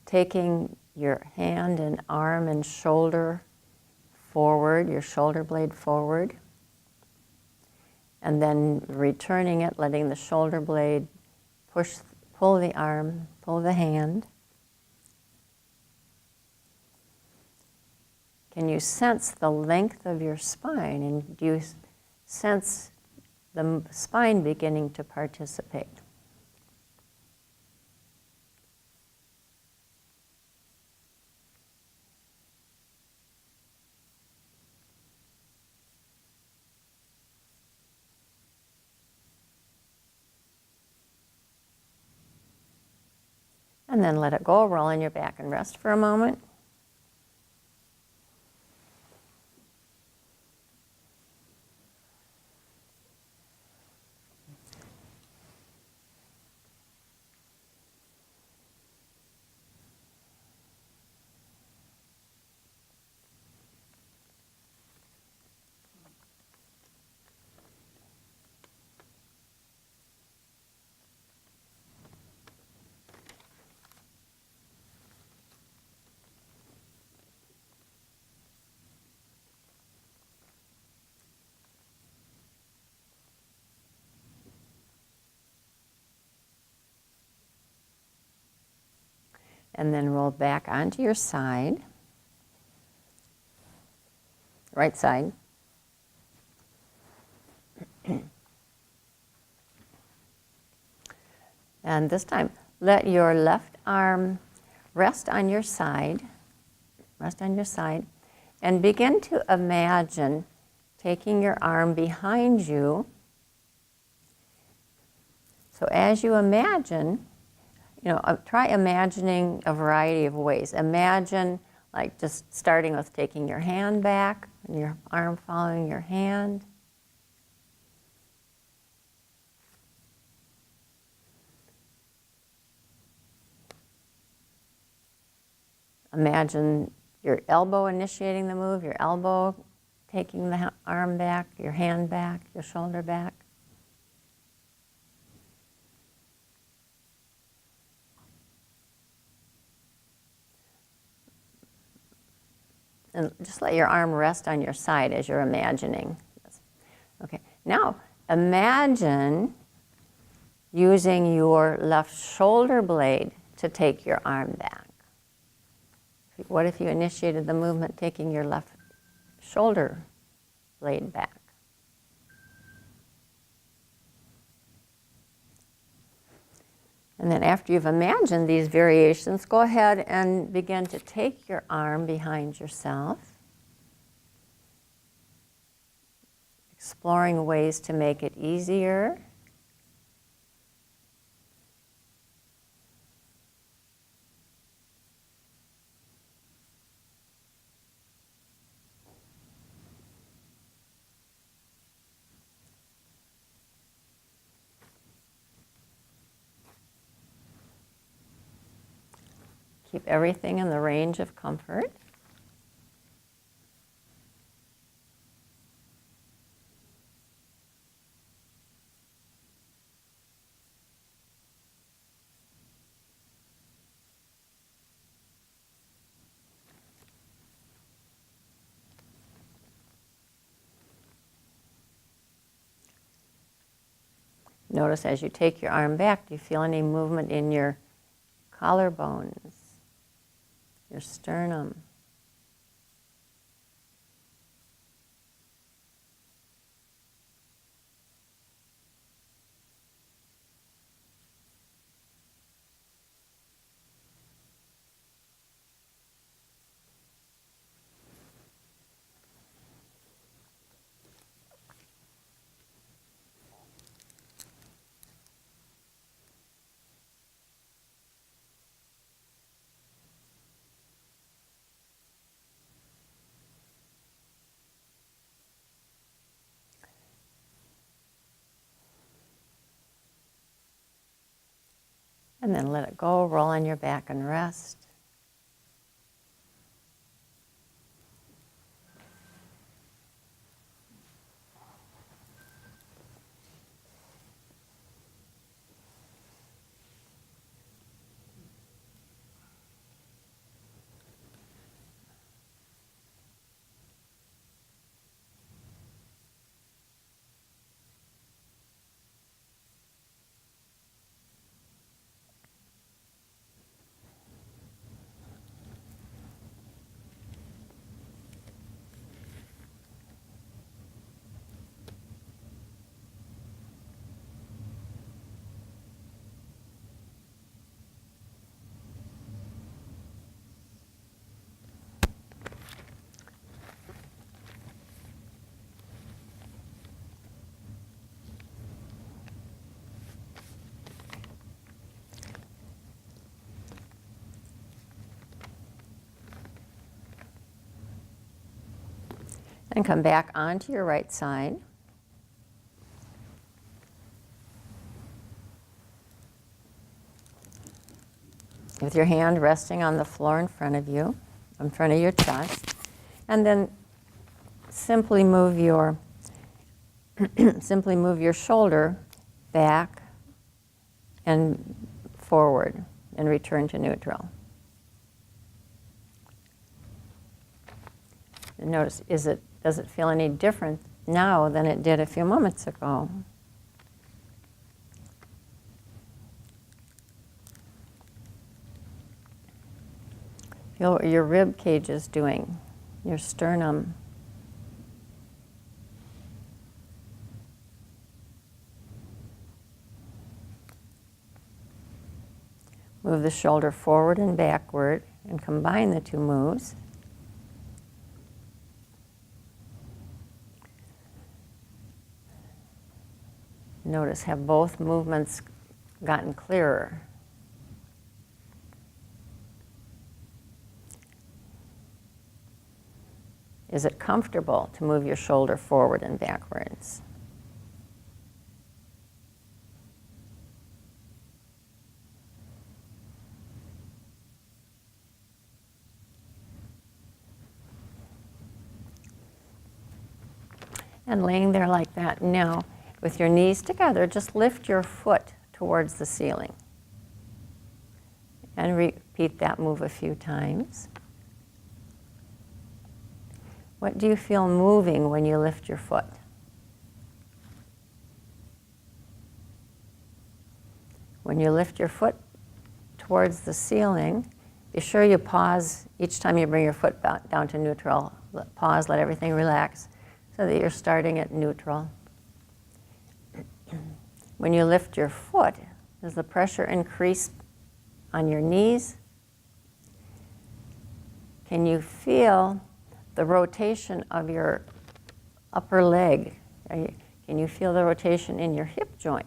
taking your hand and arm and shoulder forward, your shoulder blade forward, and then returning it, letting the shoulder blade pull the arm, pull the hand. Can you sense the length of your spine, and do you sense the spine beginning to participate? And then let it go, roll on your back and rest for a moment. And then roll back onto your side, right side. And this time, let your left arm rest on your side, and begin to imagine taking your arm behind you. So as you imagine, try imagining a variety of ways. Imagine like just starting with taking your hand back and your arm following your hand. Imagine your elbow initiating the move, your elbow taking the arm back, your hand back, your shoulder back. And just let your arm rest on your side as you're imagining this. Okay, now imagine using your left shoulder blade to take your arm back. What if you initiated the movement taking your left shoulder blade back? And then after you've imagined these variations, go ahead and begin to take your arm behind yourself, exploring ways to make it easier. Keep everything in the range of comfort. Notice as you take your arm back, do you feel any movement in your collarbones, your sternum? And then let it go, roll on your back and rest. And come back onto your right side. With your hand resting on the floor in front of you, in front of your chest. And then simply move your simply move your shoulder back and forward and return to neutral. And notice, does it feel any different now than it did a few moments ago? Feel what your rib cage is doing, your sternum. Move the shoulder forward and backward and combine the two moves. Notice, have both movements gotten clearer? Is it comfortable to move your shoulder forward and backwards? And laying there like that now, with your knees together, just lift your foot towards the ceiling. And repeat that move a few times. What do you feel moving when you lift your foot? When you lift your foot towards the ceiling, be sure you pause each time you bring your foot down to neutral. Pause, let everything relax, so that you're starting at neutral. When you lift your foot, does the pressure increase on your knees? Can you feel the rotation of your upper leg? Can you feel the rotation in your hip joint?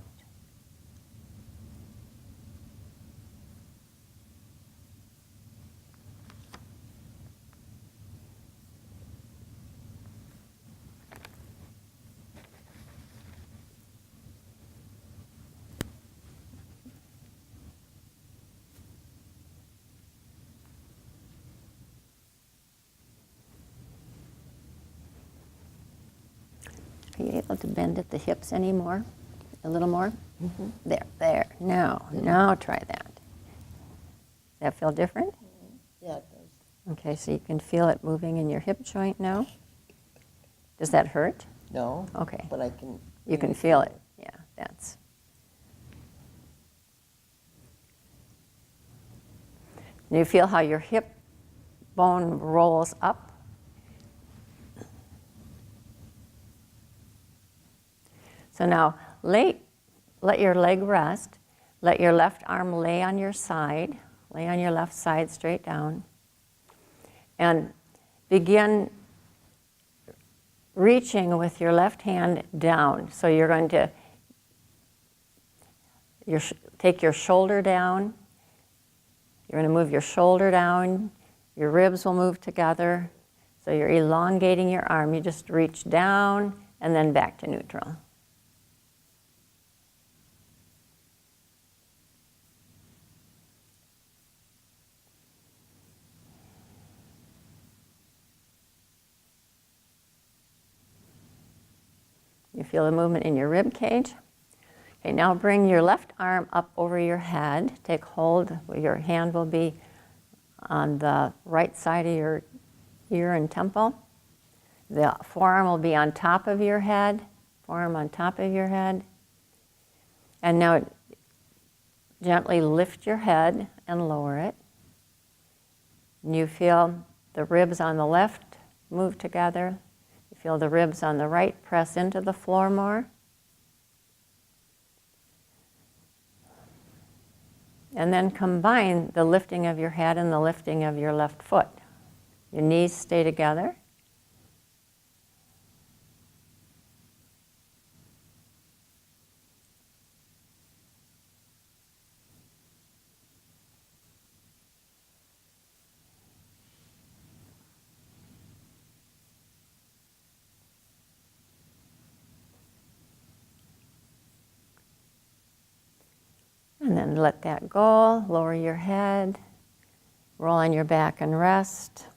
Are you able to bend at the hips anymore? A little more? Mm-hmm. There. Now try that. Does that feel different? Yeah, it does. Okay, so you can feel it moving in your hip joint now. Does that hurt? No. Okay. But I can. You can feel it. Yeah, that's. And you feel how your hip bone rolls up. So now let your leg rest. Let your left arm lay on your side. Lay on your left side straight down. And begin reaching with your left hand down. So you're going to take your shoulder down. You're going to move your shoulder down. Your ribs will move together. So you're elongating your arm. You just reach down and then back to neutral. feel the movement in your rib cage. Okay, now bring your left arm up over your head. Take hold. Your hand will be on the right side of your ear and temple. The forearm will be on top of your head. Forearm on top of your head. And now gently lift your head and lower it. And you feel the ribs on the left move together. You feel the ribs on the right press into the floor more. And then combine the lifting of your head and the lifting of your left foot. Your knees stay together. And then let that go. Lower your head. Roll on your back and rest.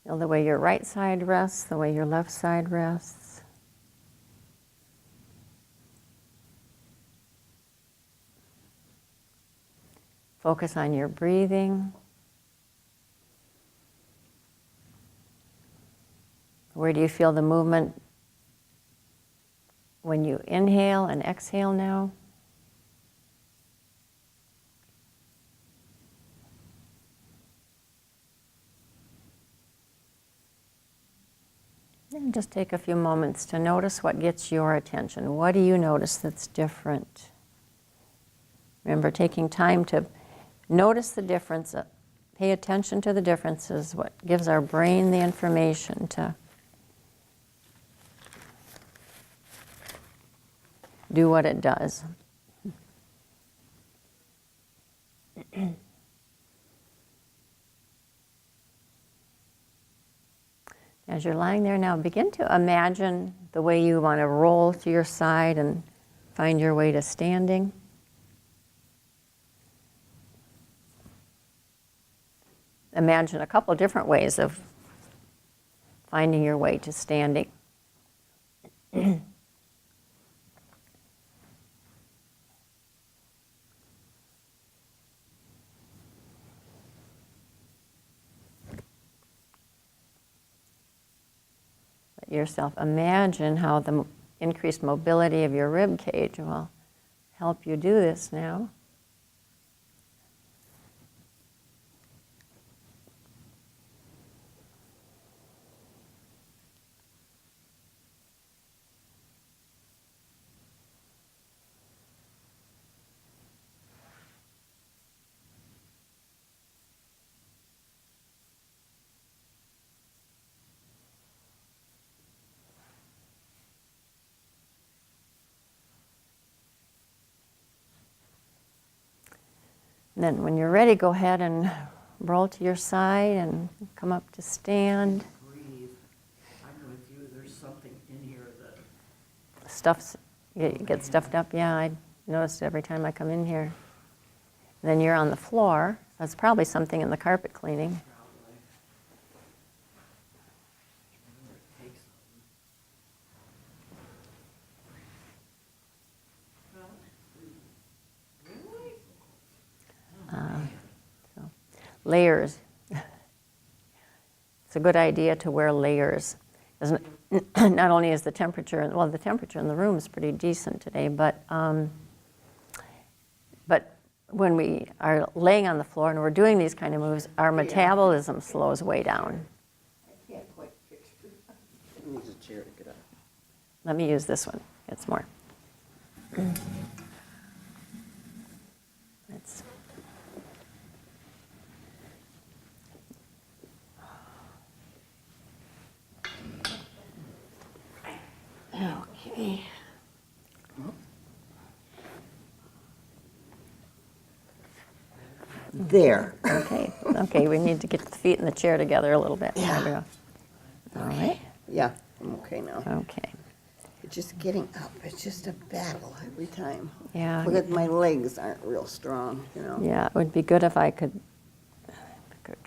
Feel the way your right side rests, the way your left side rests. Focus on your breathing. Where do you feel the movement when you inhale and exhale now? And just take a few moments to notice what gets your attention. What do you notice that's different? Remember, taking time to notice the difference, pay attention to the differences, what gives our brain the information to do what it does. As you're lying there now, begin to imagine the way you want to roll to your side and find your way to standing. Imagine a couple different ways of finding your way to standing. Yourself imagine how the increased mobility of your rib cage will help you do this now. And then when you're ready, go ahead and roll to your side and come up to stand. Breathe. I'm with you. There's something in here that. Stuffs, you get stuffed up. Yeah, I notice it every time I come in here. Then you're on the floor. That's probably something in the carpet cleaning. Probably. It takes Really? So, layers. It's a good idea to wear layers. Not only is the temperature, well, the temperature in the room is pretty decent today, but when we are laying on the floor and we're doing these kind of moves, our metabolism slows way down. I can't quite picture. It needs a chair to get up. Let me use this one. It's more. It's, Okay. There. Okay, we need to get the feet in the chair together a little bit. There we go. All right, Yeah, I'm okay now. okay. It's just getting up. It's just a battle every time. Yeah. Because my legs aren't real strong, you know. Yeah, it would be good if I could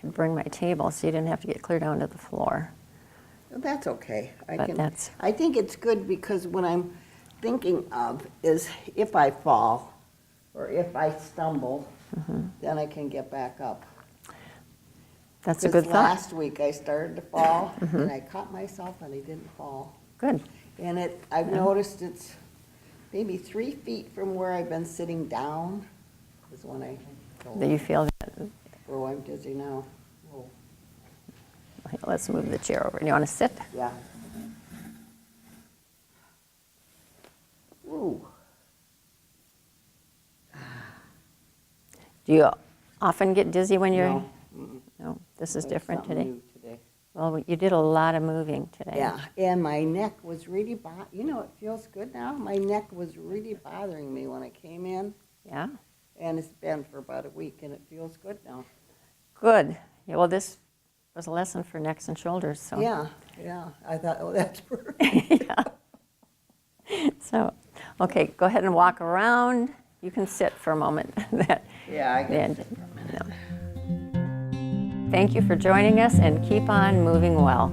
bring my table so you didn't have to get clear down to the floor. Well, that's okay. But that's- I think it's good because what I'm thinking of is if I fall or if I stumble, then I can get back up. That's a 'Cause good thought. Mm-hmm. last week I started to fall and I caught myself and I didn't fall. Good. And I've noticed it's maybe 3 feet from where I've been sitting down is when I go. Do you feel that? Oh, I'm dizzy now. Oh, Let's move the chair over. You want to sit? yeah. Ooh. Do you often get dizzy when you're? No. No, this is It's different something today. new today. Well, you did a lot of moving today. Yeah, and my neck was really, you know, it feels good now. My neck was really bothering me when I came in, Yeah? and it's been for about a week, and it feels good now. Good. Yeah, well, this was a lesson for necks and shoulders, so. Yeah, yeah. I thought, oh, that's perfect. Yeah. So, okay, go ahead and walk around. You can sit for a moment. Yeah, I can And- sit for a minute. Thank you for joining us, and keep on moving well.